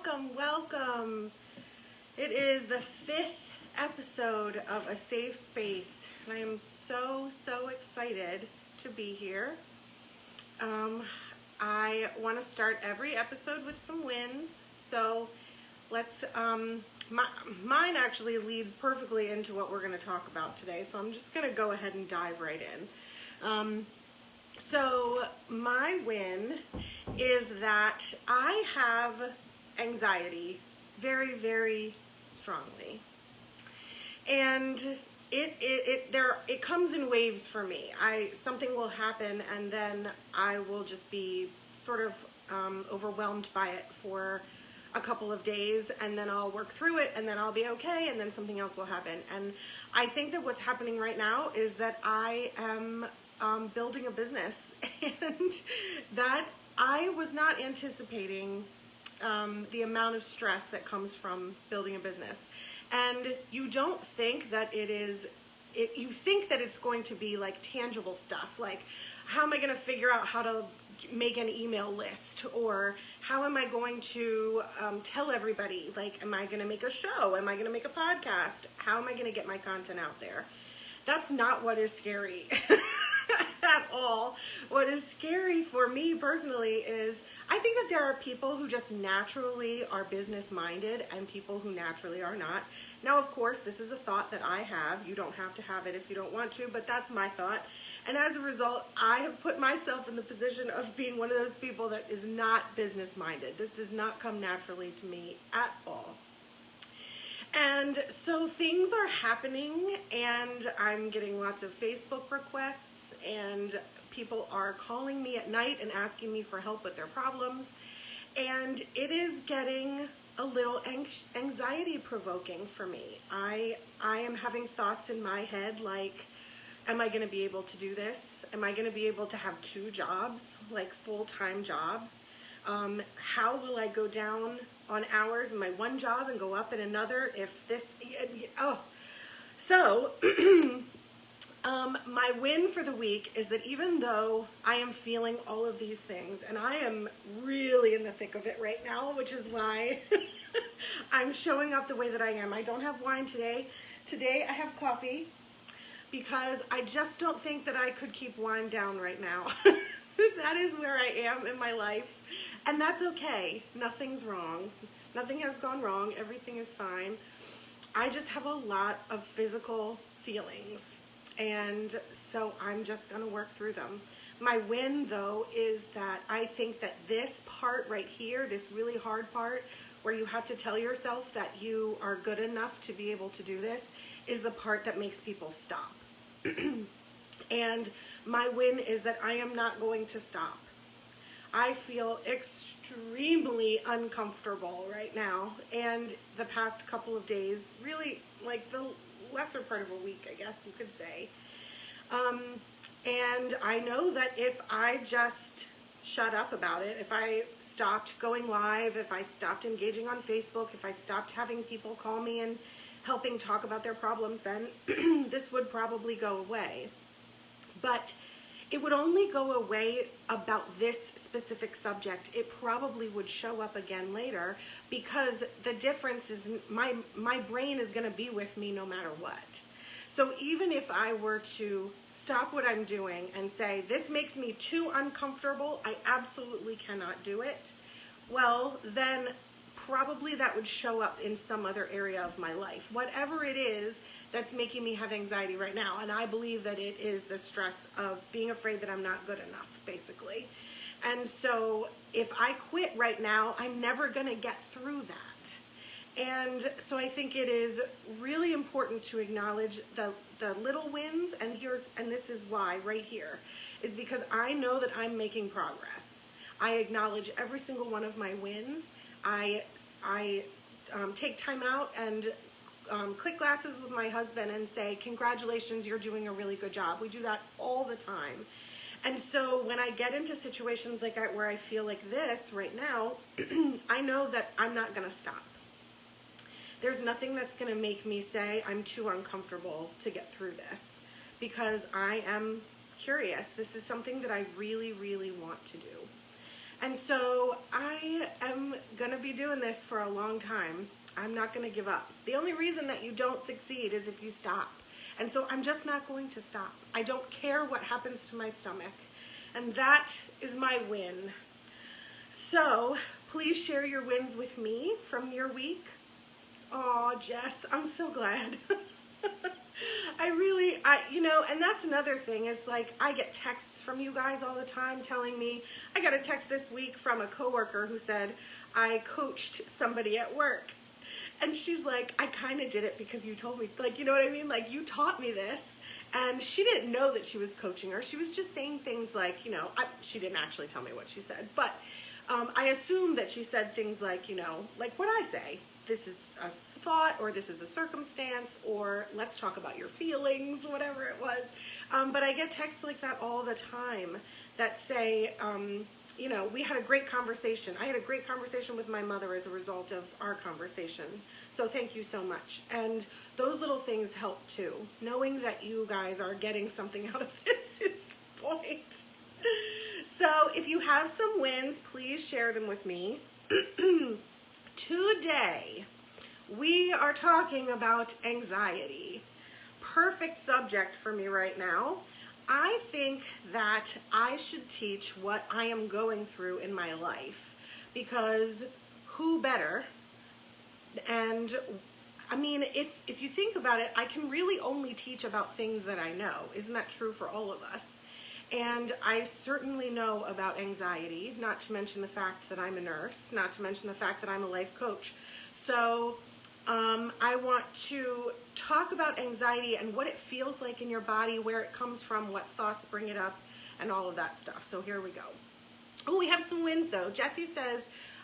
welcome. It is the 5th episode of A Safe Space, and I am so excited to be here. I want to start every episode with some wins, so let's, mine actually leads perfectly into what we're going to talk about today, so I'm just going to go ahead and dive right in. So my win is that I have anxiety very strongly, and it comes in waves for me. Something will happen and then I will just be sort of overwhelmed by it for a couple of days, and then I'll work through it, and then I'll be okay, and then something else will happen. And I think that what's happening right now is that I am building a business, and that I was not anticipating the amount of stress that comes from building a business. And you don't think that you think that it's going to be like tangible stuff, like how am I going to figure out how to make an email list, or how am I going to tell everybody, like, am I going to make a show, am I going to make a podcast, how am I going to get my content out there? That's not what is scary at all. What is scary for me personally is I think that there are people who just naturally are business minded and people who naturally are not. Now, of course, this is a thought that I have. You don't have to have it if you don't want to, but that's my thought. And as a result, I have put myself in the position of being one of those people that is not business minded. This does not come naturally to me at all. And so things are happening, and I'm getting lots of Facebook requests, and people are calling me at night and asking me for help with their problems. And it is getting a little anxiety provoking for me. I am having thoughts in my head like, am I going to be able to do this? Am I going to be able to have 2 jobs, like full-time jobs? How will I go down on hours in my one job and go up in another if this, So, my win for the week is that even though I am feeling all of these things, and I am really in the thick of it right now, which is why I'm showing up the way that I am. I don't have wine today. Today I have coffee, because I just don't think that I could keep wine down right now. That is where I am in my life, and that's okay. Nothing's wrong. Nothing has gone wrong. Everything is fine. I just have a lot of physical feelings, and so I'm just going to work through them. My win, though, is that I think that this part right here, this really hard part, where you have to tell yourself that you are good enough to be able to do this, is the part that makes people stop. And my win is that I am not going to stop. I feel extremely uncomfortable right now, and the past couple of days, really like the lesser part of a week, I guess you could say. And I know that if I just shut up about it, if I stopped going live, if I stopped engaging on Facebook, if I stopped having people call me and helping talk about their problems, then this would probably go away. But it would only go away about this specific subject. It probably would show up again later, because the difference is my brain is going to be with me no matter what. So even if I were to stop what I'm doing and say, this makes me too uncomfortable, I absolutely cannot do it, well, then probably that would show up in some other area of my life. Whatever it is that's making me have anxiety right now. And I believe that it is the stress of being afraid that I'm not good enough, basically. And so if I quit right now, I'm never going to get through that. And so I think it is really important to acknowledge the little wins, and this is why right here, is because I know that I'm making progress. I acknowledge every single one of my wins. I take time out and click glasses with my husband and say, congratulations, you're doing a really good job. We do that all the time. And so when I get into situations like where I feel like this right now, I know that I'm not going to stop. There's nothing that's going to make me say I'm too uncomfortable to get through this, because I am curious. This is something that I really want to do. And so I am going to be doing this for a long time. I'm not going to give up. The only reason that you don't succeed is if you stop. And so I'm just not going to stop. I don't care what happens to my stomach. And that is my win. So please share your wins with me from your week. Oh, Jess, I'm so glad. And that's another thing is like I get texts from you guys all the time telling me, I got a text this week from a coworker who said, I coached somebody at work. And she's like, I kind of did it because you told me, like, you know what I mean? Like, you taught me this. And she didn't know that she was coaching her. She was just saying things like, she didn't actually tell me what she said. But I assumed that she said things like, like what I say. This is a thought, or this is a circumstance, or let's talk about your feelings, whatever it was. But I get texts like that all the time that say, we had a great conversation. I had a great conversation with my mother as a result of our conversation. So thank you so much. And those little things help too. Knowing that you guys are getting something out of this is the point. So if you have some wins, please share them with me. Today, we are talking about anxiety. Perfect subject for me right now. I think that I should teach what I am going through in my life, because who better? And I mean, if you think about it, I can really only teach about things that I know. Isn't that true for all of us? And I certainly know about anxiety, not to mention the fact that I'm a nurse, not to mention the fact that I'm a life coach. So I want to talk about anxiety and what it feels like in your body, where it comes from, what thoughts bring it up, and all of that stuff. So here we go. Oh, we have some wins though. Jessie says,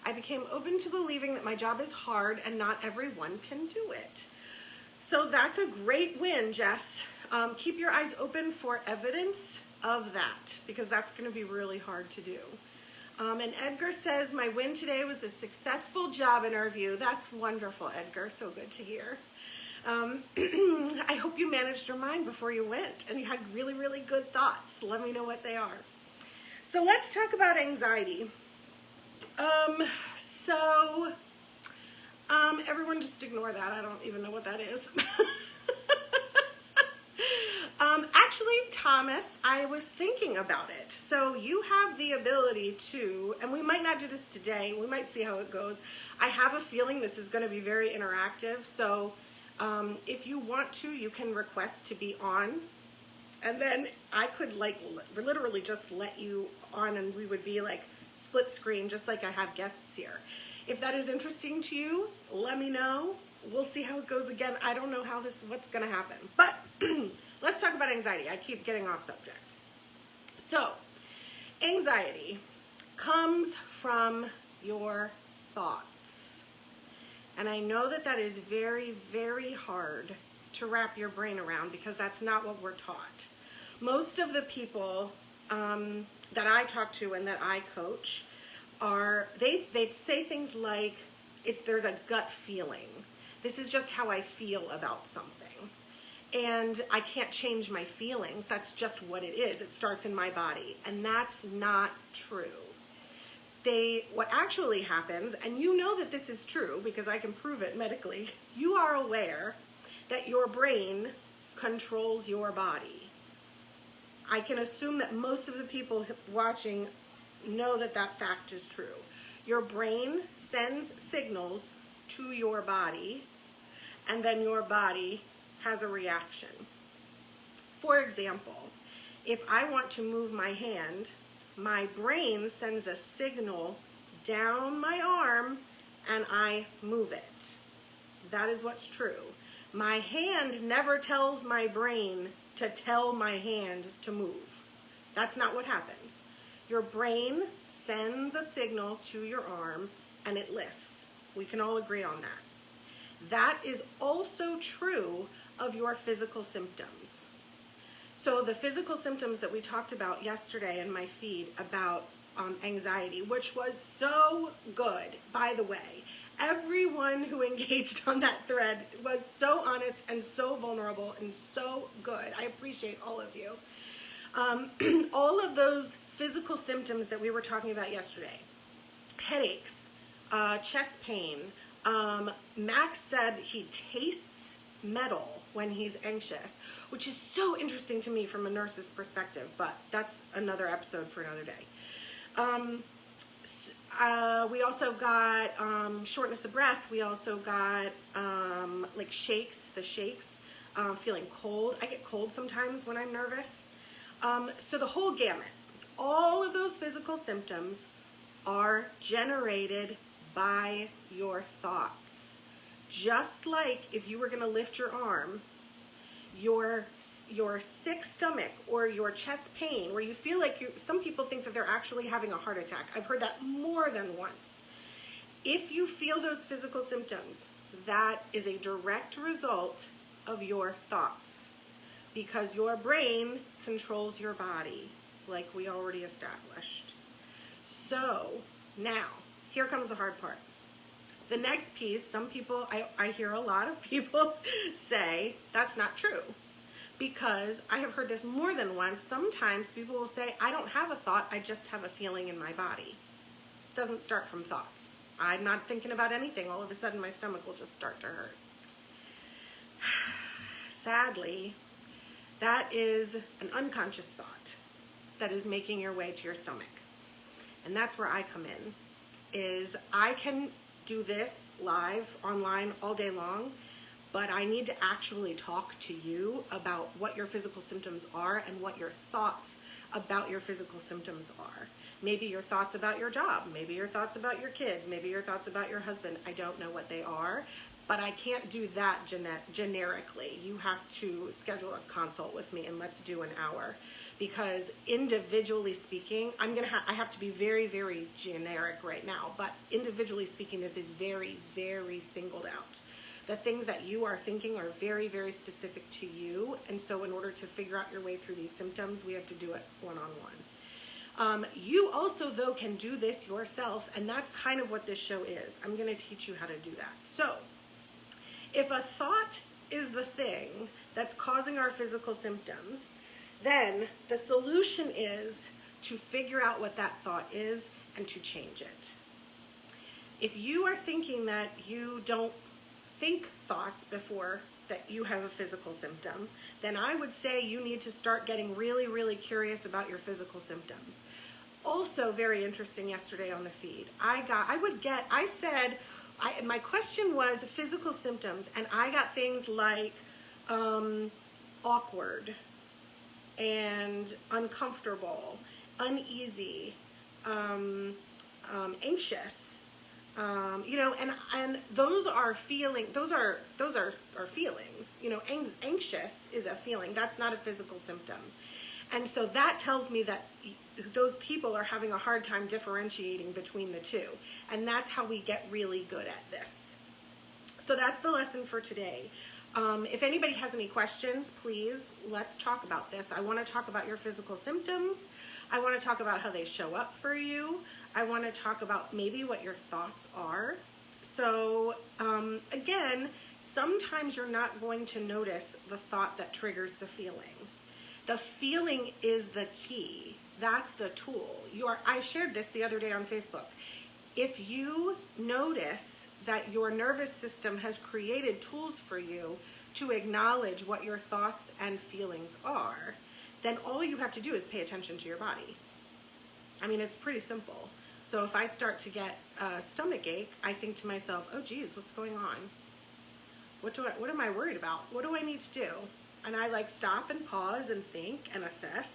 I became open to believing that my job is hard and not everyone can do it. So that's a great win, Jess. Keep your eyes open for evidence of that, because that's going to be really hard to do. And Edgar says, my win today was a successful job interview. That's wonderful, Edgar. So good to hear. I hope you managed your mind before you went and you had really, really good thoughts. Let me know what they are. So let's talk about anxiety. Everyone just ignore that. I don't even know what that is. Actually, Thomas, I was thinking about it. So you have the ability to, and we might not do this today, we might see how it goes. I have a feeling this is going to be very interactive. So if you want to, you can request to be on. And then I could literally just let you on and we would be like split screen, just like I have guests here. If that is interesting to you, let me know. We'll see how it goes again. I don't know what's going to happen. But let's talk about anxiety. I keep getting off subject. So, anxiety comes from your thoughts. And I know that that is very, very hard to wrap your brain around, because that's not what we're taught. Most of the people that I talk to and that I coach they say things like, there's a gut feeling. This is just how I feel about something. And I can't change my feelings. That's just what it is. It starts in my body. And that's not true. What actually happens, and you know that this is true because I can prove it medically, you are aware that your brain controls your body. I can assume that most of the people watching know that that fact is true. Your brain sends signals to your body, and then your body has a reaction. For example, if I want to move my hand, my brain sends a signal down my arm and I move it. That is what's true. My hand never tells my brain to tell my hand to move. That's not what happens. Your brain sends a signal to your arm and it lifts. We can all agree on that. That is also true of your physical symptoms. So the physical symptoms that we talked about yesterday in my feed about anxiety, which was so good, by the way. Everyone who engaged on that thread was so honest and so vulnerable and so good. I appreciate all of you. All of those physical symptoms that we were talking about yesterday. Headaches, chest pain. Max said he tastes metal when he's anxious, which is so interesting to me from a nurse's perspective, but that's another episode for another day. We also got shortness of breath. We also got like shakes, feeling cold. I get cold sometimes when I'm nervous. So the whole gamut. All of those physical symptoms are generated by your thoughts. Just like if you were going to lift your arm, your sick stomach or your chest pain, where you feel like some people think that they're actually having a heart attack. I've heard that more than once. If you feel those physical symptoms, that is a direct result of your thoughts, because your brain controls your body, like we already established. So now, here comes the hard part. The next piece, some people, I hear a lot of people say, that's not true. Because I have heard this more than once. Sometimes people will say, I don't have a thought, I just have a feeling in my body. It doesn't start from thoughts. I'm not thinking about anything. All of a sudden my stomach will just start to hurt. Sadly, that is an unconscious thought that is making your way to your stomach. And that's where I come in, is I can do this live, online, all day long, but I need to actually talk to you about what your physical symptoms are and what your thoughts about your physical symptoms are. Maybe your thoughts about your job, maybe your thoughts about your kids, maybe your thoughts about your husband. I don't know what they are, but I can't do that generically. You have to schedule a consult with me and let's do an hour. Because individually speaking, I have to be very, very generic right now, but individually speaking, this is very, very singled out. The things that you are thinking are very, very specific to you, and so in order to figure out your way through these symptoms, we have to do it one-on-one. You also, though, can do this yourself, and that's kind of what this show is. I'm going to teach you how to do that. So, if a thought is the thing that's causing our physical symptoms, then the solution is to figure out what that thought is and to change it. If you are thinking that you don't think thoughts before that you have a physical symptom, then I would say you need to start getting really, really curious about your physical symptoms. Also very interesting yesterday on the feed. My question was physical symptoms, and I got things like awkward, and uncomfortable, uneasy, anxious, and those are feelings. Those are feelings. Anxious is a feeling. That's not a physical symptom, and so that tells me that those people are having a hard time differentiating between the two, and that's how we get really good at this. So that's the lesson for today. If anybody has any questions, please, let's talk about this. I want to talk about your physical symptoms. I want to talk about how they show up for you. I want to talk about maybe what your thoughts are. So, again, sometimes you're not going to notice the thought that triggers the feeling. The feeling is the key. That's the tool. I shared this the other day on Facebook. If you notice that your nervous system has created tools for you to acknowledge what your thoughts and feelings are, then all you have to do is pay attention to your body. I mean, it's pretty simple. So if I start to get a stomach ache, I think to myself, oh geez, what's going on? What am I worried about? What do I need to do? And I stop and pause and think and assess.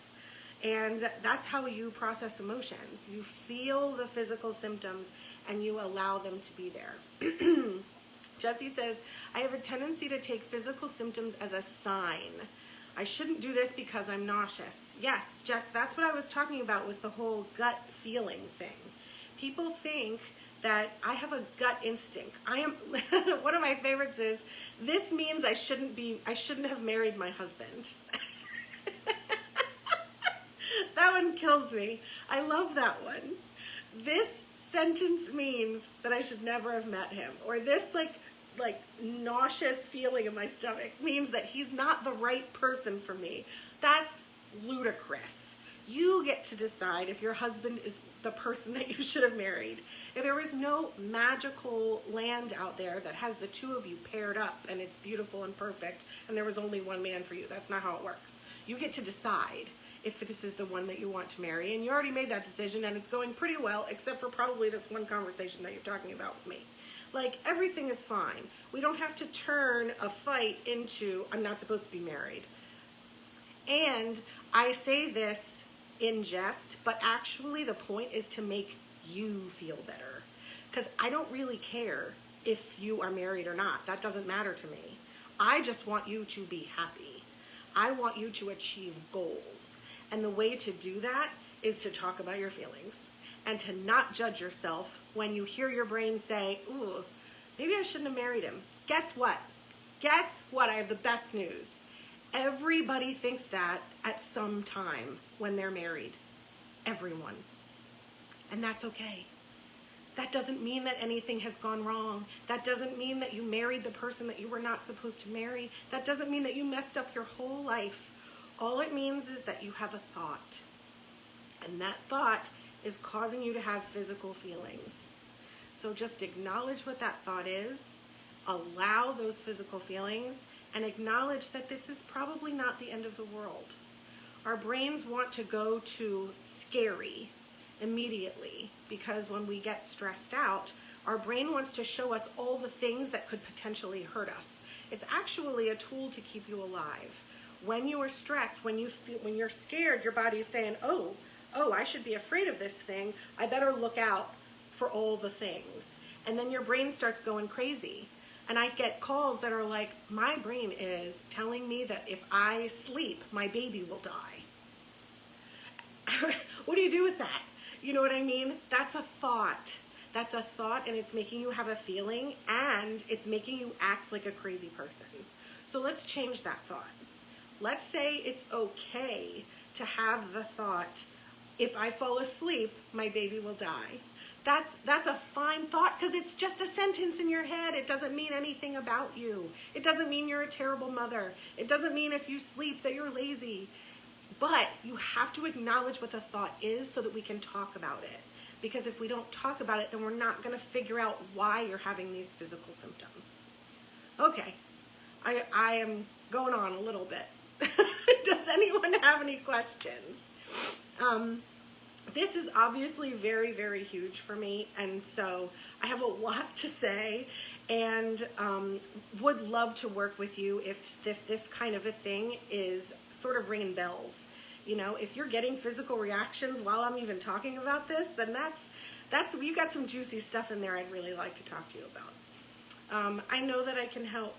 And that's how you process emotions. You feel the physical symptoms and you allow them to be there. Jessie says, I have a tendency to take physical symptoms as a sign. I shouldn't do this because I'm nauseous. Yes, Jess, that's what I was talking about with the whole gut feeling thing. People think that I have a gut instinct. One of my favorites is, this means I shouldn't have married my husband. That one kills me. I love that one. This sentence means that I should never have met him. Or this like nauseous feeling in my stomach means that he's not the right person for me. That's ludicrous. You get to decide if your husband is the person that you should have married. If there is no magical land out there that has the two of you paired up and it's beautiful and perfect and there was only one man for you. That's not how it works. You get to decide if this is the one that you want to marry, and you already made that decision and it's going pretty well, except for probably this one conversation that you're talking about with me. Like, everything is fine. We don't have to turn a fight into, I'm not supposed to be married. And I say this in jest, but actually the point is to make you feel better. Because I don't really care if you are married or not. That doesn't matter to me. I just want you to be happy. I want you to achieve goals. And the way to do that is to talk about your feelings and to not judge yourself when you hear your brain say, ooh, maybe I shouldn't have married him. Guess what? Guess what? I have the best news. Everybody thinks that at some time when they're married. Everyone. And that's okay. That doesn't mean that anything has gone wrong. That doesn't mean that you married the person that you were not supposed to marry. That doesn't mean that you messed up your whole life. All it means is that you have a thought. And that thought is causing you to have physical feelings. So just acknowledge what that thought is, allow those physical feelings, and acknowledge that this is probably not the end of the world. Our brains want to go to scary immediately because when we get stressed out, our brain wants to show us all the things that could potentially hurt us. It's actually a tool to keep you alive. When you are stressed, when you're scared, your body is saying, oh, I should be afraid of this thing. I better look out for all the things. And then your brain starts going crazy. And I get calls that are like, my brain is telling me that if I sleep, my baby will die. What do you do with that? You know what I mean? That's a thought. That's a thought, and it's making you have a feeling, and it's making you act like a crazy person. So let's change that thought. Let's say it's okay to have the thought, if I fall asleep, my baby will die. That's a fine thought because it's just a sentence in your head. It doesn't mean anything about you. It doesn't mean you're a terrible mother. It doesn't mean if you sleep that you're lazy. But you have to acknowledge what the thought is so that we can talk about it. Because if we don't talk about it, then we're not going to figure out why you're having these physical symptoms. Okay, I am going on a little bit. Does anyone have any questions? This is obviously very, very huge for me, and so I have a lot to say, and would love to work with you if this kind of a thing is sort of ringing bells. You know, if you're getting physical reactions while I'm even talking about this, then that's you got some juicy stuff in there I'd really like to talk to you about. I know that I can help.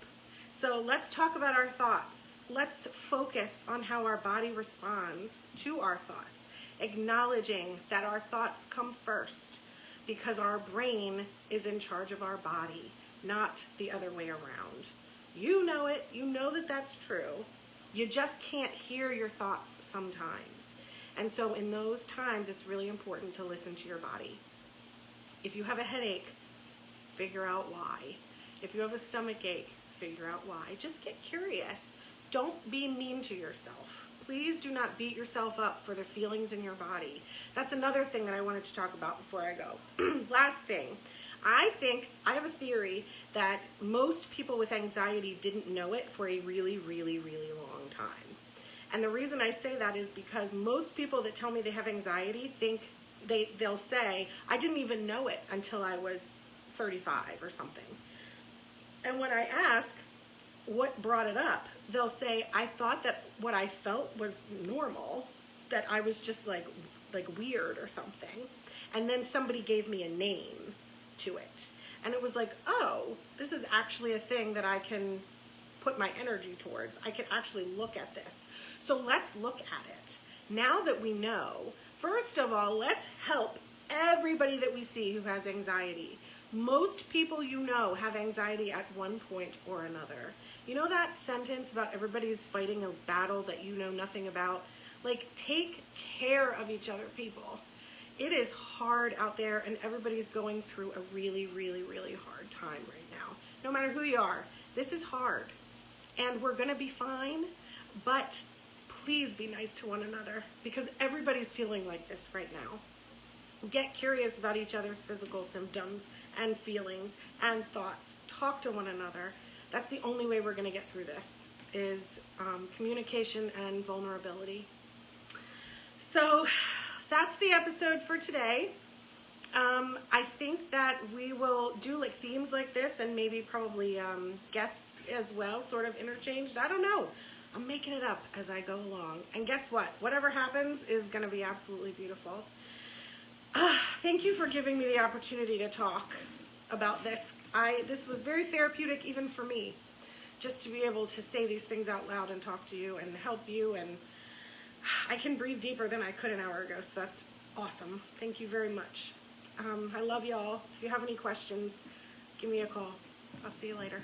So let's talk about our thoughts. Let's focus on how our body responds to our thoughts, acknowledging that our thoughts come first because our brain is in charge of our body, not the other way around. You know it. You know that that's true. You just can't hear your thoughts sometimes. And so in those times, it's really important to listen to your body. If you have a headache, figure out why. If you have a stomach ache, figure out why. Just get curious. Don't be mean to yourself. Please do not beat yourself up for the feelings in your body. That's another thing that I wanted to talk about before I go. Last thing. I have a theory that most people with anxiety didn't know it for a really, really, really long time. And the reason I say that is because most people that tell me they have anxiety think they'll say, I didn't even know it until I was 35 or something. And when I ask what brought it up, they'll say, I thought that what I felt was normal, that I was just like weird or something. And then somebody gave me a name to it. And it was like, oh, this is actually a thing that I can put my energy towards. I can actually look at this. So let's look at it. Now that we know, first of all, let's help everybody that we see who has anxiety. Most people you know have anxiety at one point or another. You know that sentence about everybody's fighting a battle that you know nothing about? Like, take care of each other, people. It is hard out there, and everybody's going through a really, really, really hard time right now. No matter who you are, this is hard. And we're going to be fine, but please be nice to one another, because everybody's feeling like this right now. Get curious about each other's physical symptoms and feelings and thoughts. Talk to one another. That's the only way we're going to get through this, is communication and vulnerability. So that's the episode for today. I think that we will do like themes like this, and maybe probably guests as well, sort of interchanged. I don't know. I'm making it up as I go along. And guess what? Whatever happens is going to be absolutely beautiful. Thank you for giving me the opportunity to talk about this. This was very therapeutic even for me, just to be able to say these things out loud and talk to you and help you. And I can breathe deeper than I could an hour ago, so that's awesome. Thank you very much. I love y'all. If you have any questions, give me a call. I'll see you later.